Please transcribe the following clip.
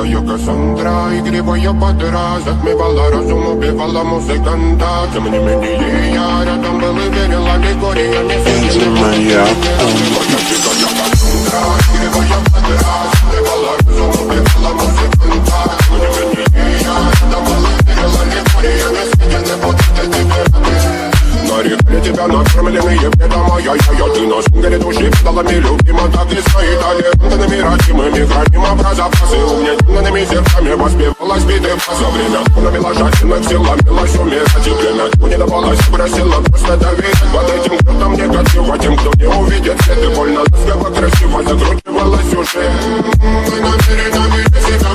дикая Кассандра, игривая подра, затмевала разум, убивала музыканта. Тем не менее я рядом был и верил аллегориями. Моя Дикая Кассандра, игривая подра, затмевала разум, убивала музыканта. Тем не менее я рядом был и верил аллегориями. Съедены будут эти пираты. Нарекли тебя накормленные бредом, ай-яй-яй, ты на сингере души педалами любима, так и стоит талентами родимыми, храним образопасы, угнетенными сердцами воспевалась биты за время, унамила жадина, сила милась умирать, и время тьму не давалась, просила просто доверять под этим кто-то негатива, тем, кто не увидит свет, и больно ласково красиво закручивалась уже. Мы намерены себя